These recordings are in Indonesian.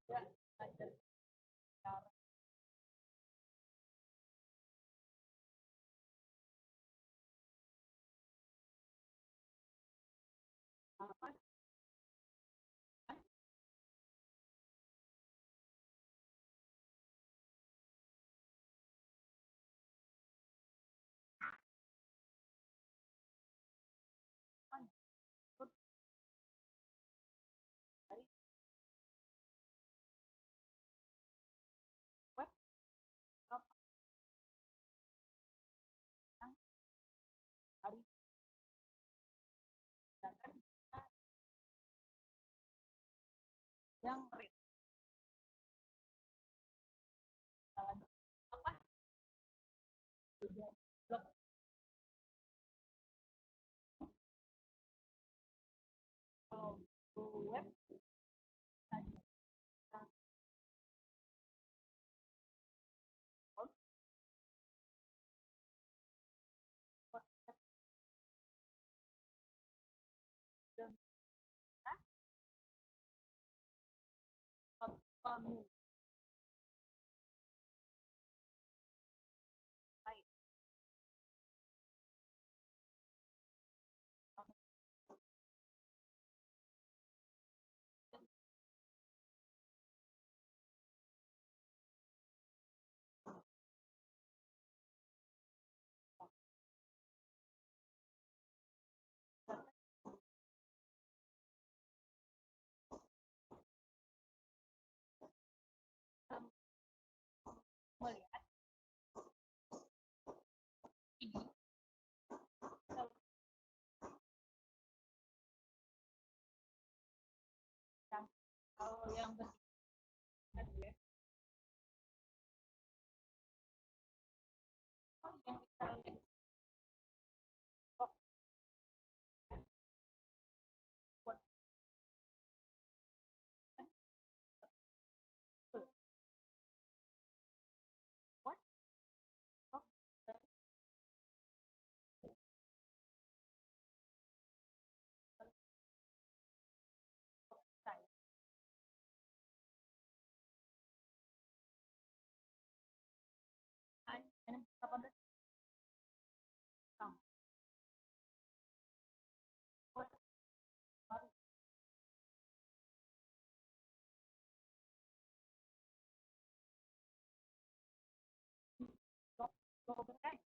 Ya, belajar cara apa kan ikut dari web apa yang dari data yang real apa blog kalau web saja dan kamu baik melihat ini kalau yang berarti yang kita lihat kok buat buat kok saya hanya 18 tahun buat baru blog berkait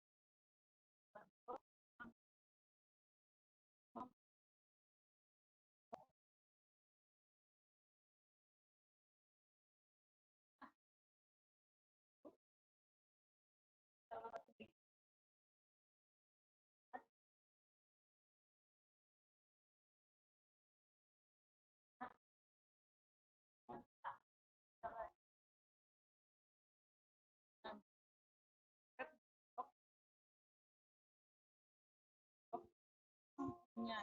punya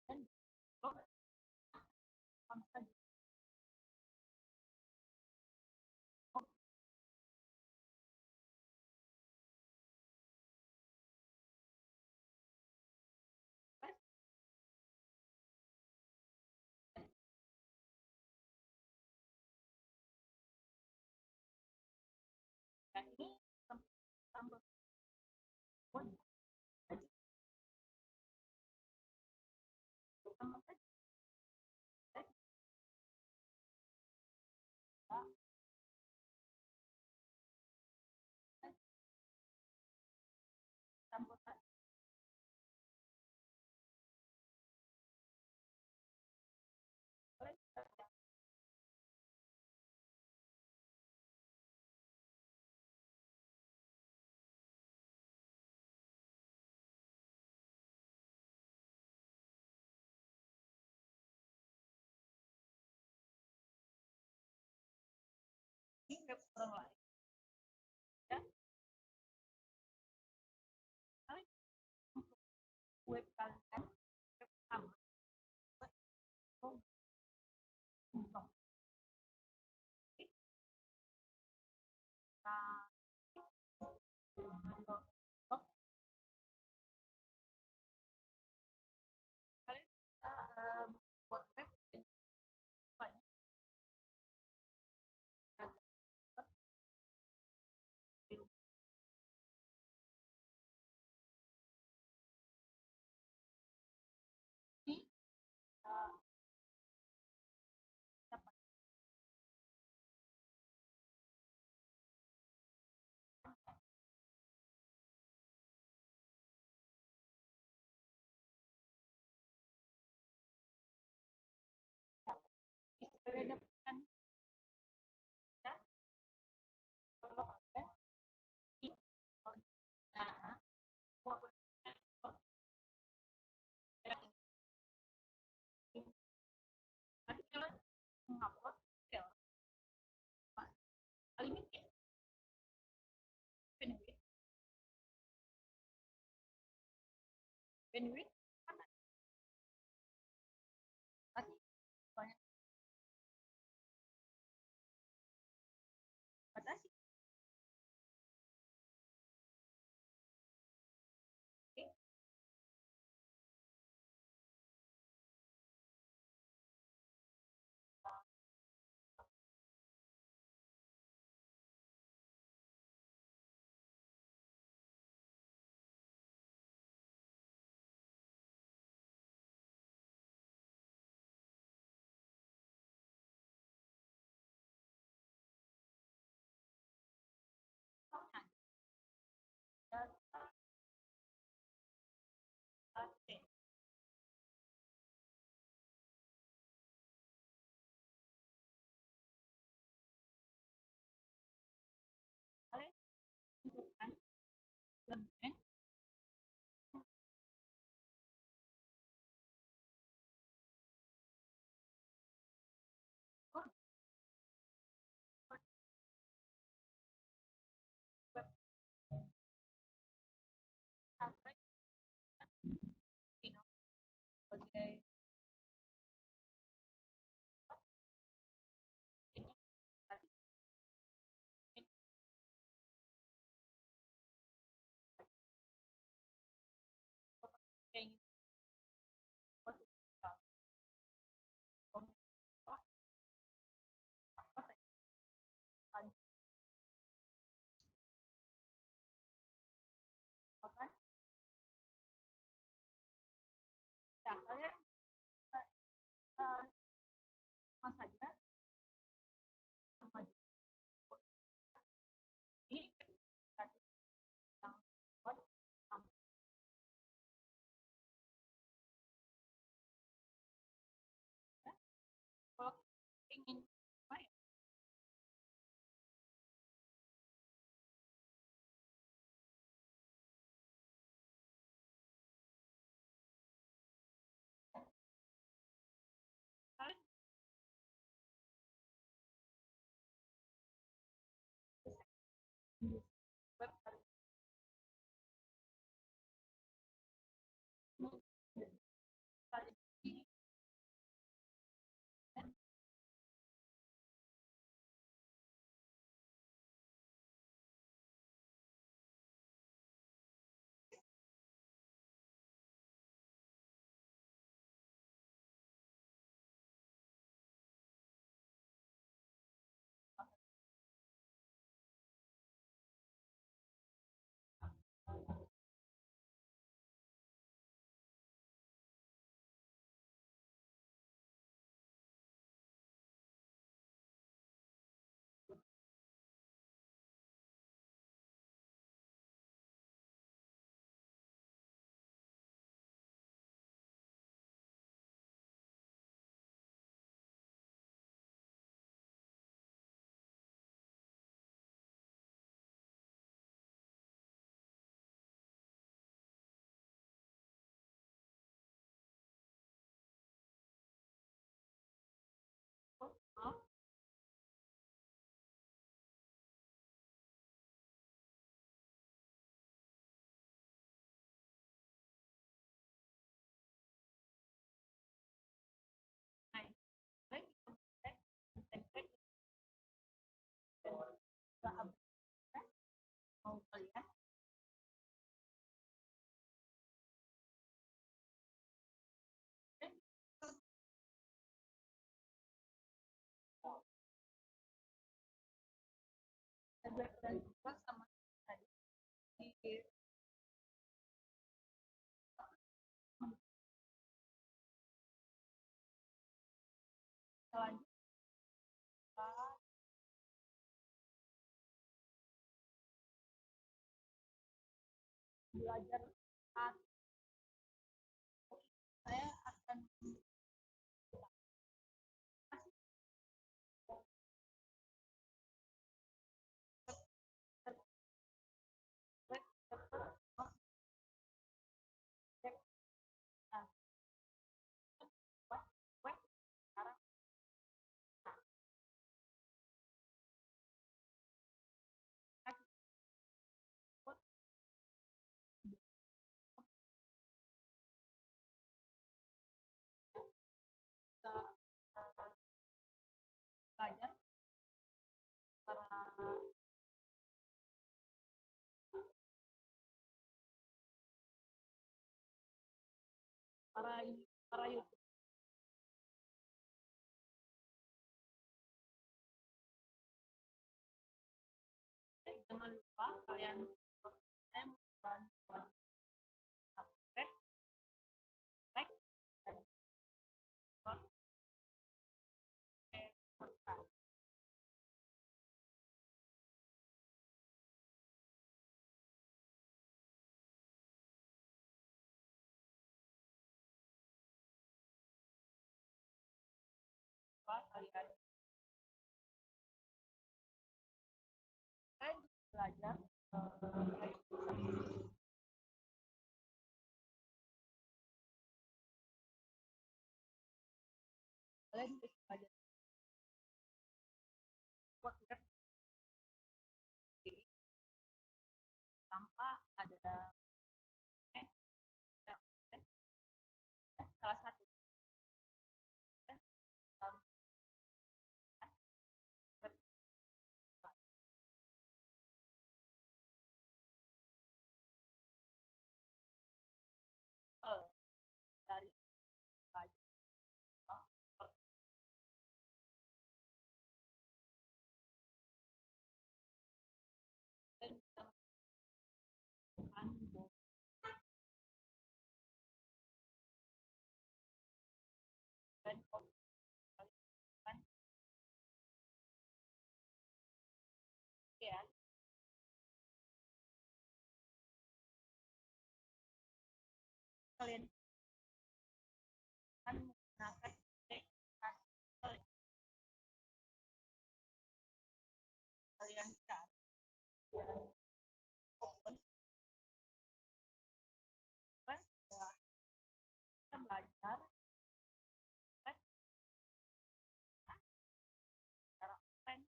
dan blog bangsa dan ini tambah pun sama saja tambah ini web orang lain dan kalian untuk web kalian web sama web untuk kita mengupload file kali ini bandwidth bandwidth mana tadi banyak batasi. Oke, data AT kalian tentukan elemen oh, web sampai ini sebagai ini tadi ini yang posisikan komunikasi apa saja apa ya kalian uh, sama saja sama ini tadi yang buat sama ya. Kalau ingin main kalian bisa web tadi ini dan maaf nah kalian bisa cek dan juga update mau kalian dan dan juga sama tadi di selanjutnya belajar saya akan kasih web cek nah web web sekarang para YouTube, jangan lupa kalian subscribe, like, dan share. Kalian belajar kalian bisa belajar buat tanpa ada eh, salah satu dari belajar dan menemukan dan kan ya kalian kan menggunakan kalian cari open kan kita belajar kan secara offline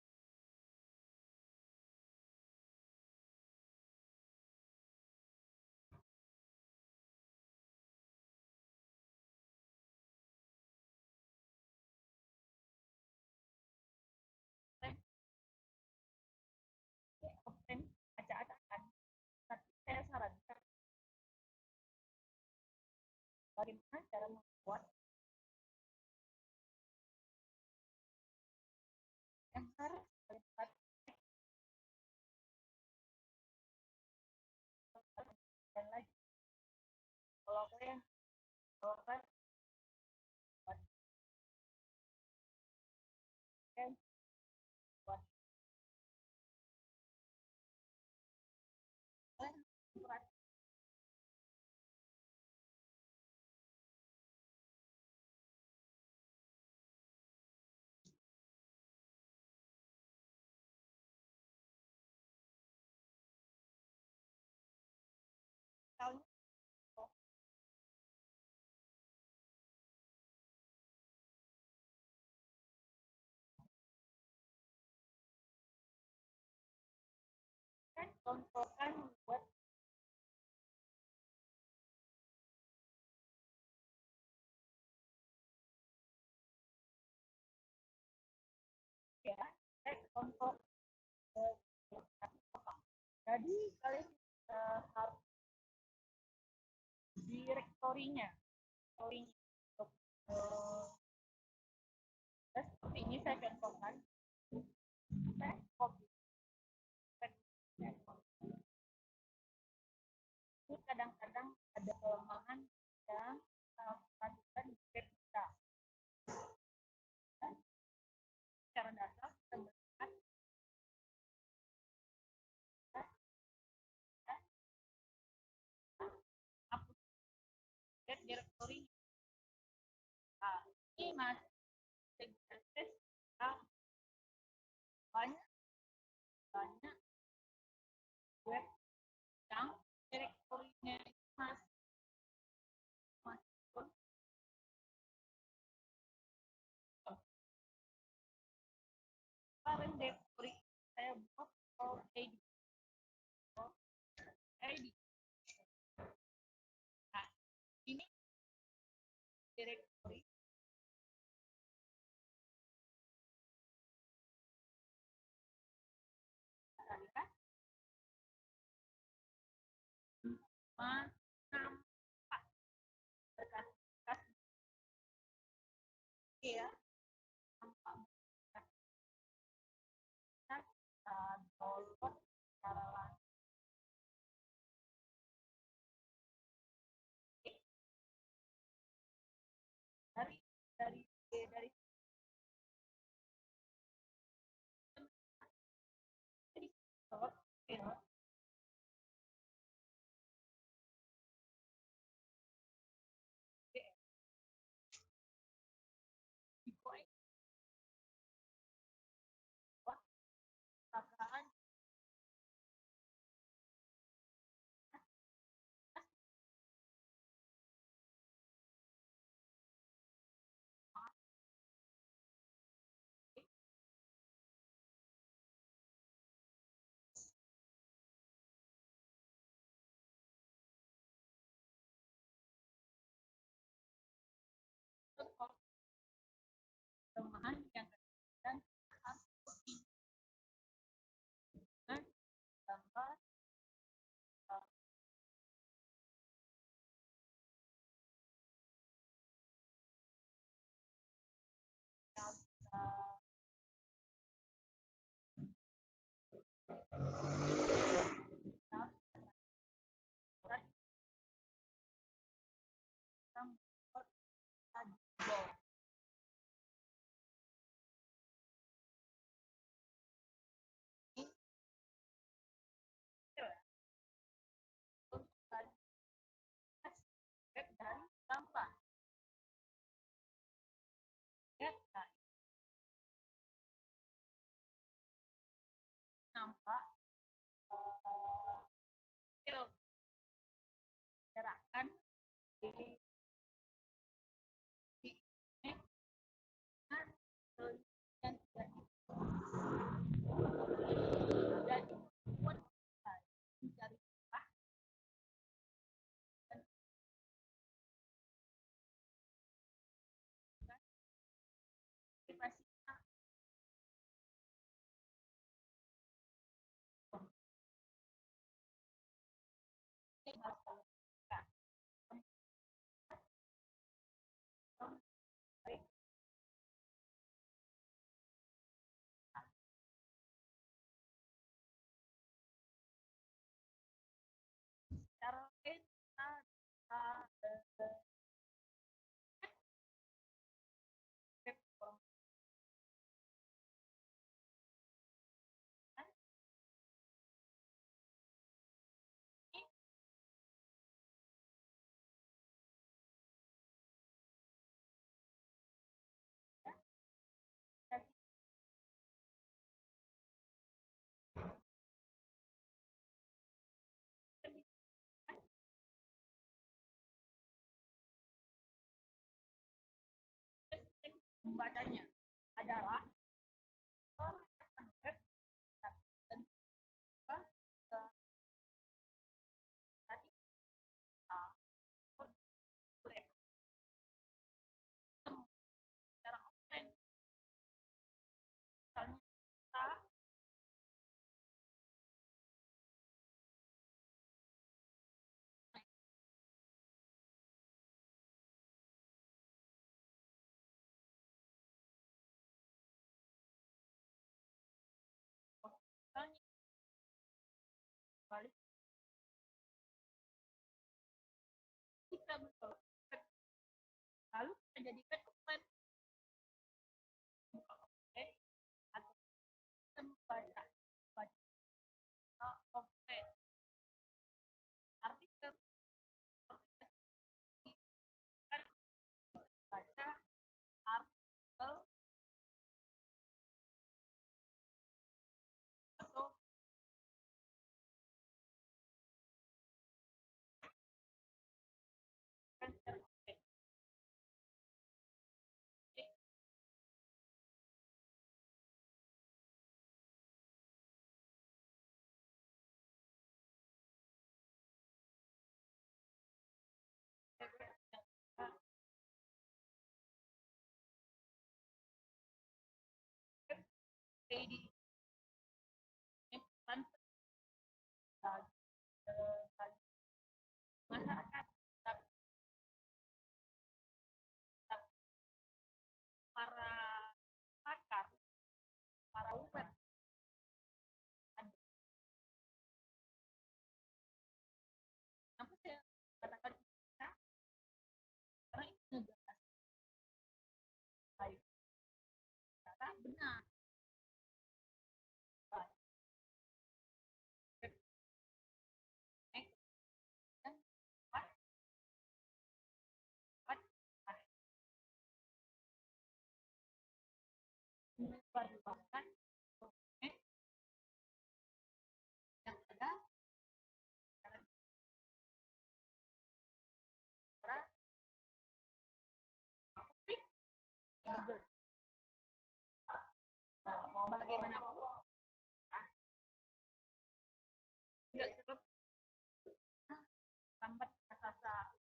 offline acak-acakan, tapi saya sarankan bagaimana cara membuat yang harus kalian dan lagi kalau kalian buat kalian buat kalian berat misalnya kan contohkan buat ya contoh eh, jadi kalian harus direktorinya untuk seperti ini saya contohkan saya copy ini kadang-kadang ada kelemahan yang melakukan kita secara dasar kita melihat update directory. Nah, ini masih tes banyak banyak web yang direktorinya masih masih kemarin direktori saya buat all ID. Nah, ini direktori tadi kan nampak berkas-berkas ya, tanpa download secara langsung dari dari dari download Bitcoin apaan kelemahan yang dan gambar dari sampah ya sampah gerakan di di dan dan buat mencari dan privasi yang harus dilakukan baik secara lain kita membacanya adalah web dan tadi secara offline misalnya kita misalnya balik kita betul lalu kita jadikan offline atau kita membaca offline artikel kan baca artikel atau kan secara offline trading peran masyarakat benar. Menyebarluaskan dokumen yang ada secara publik. Mau bagaimanapun tidak cukup lambat rasa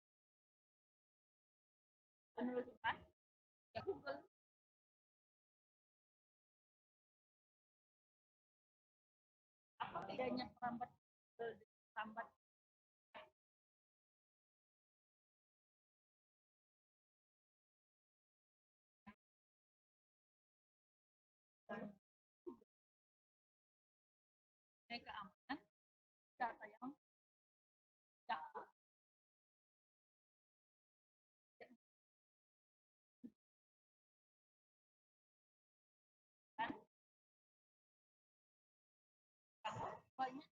penelusuran ya Google. Apa bedanya lambat Google dengan lambat keamanan data yang jauh dan banyak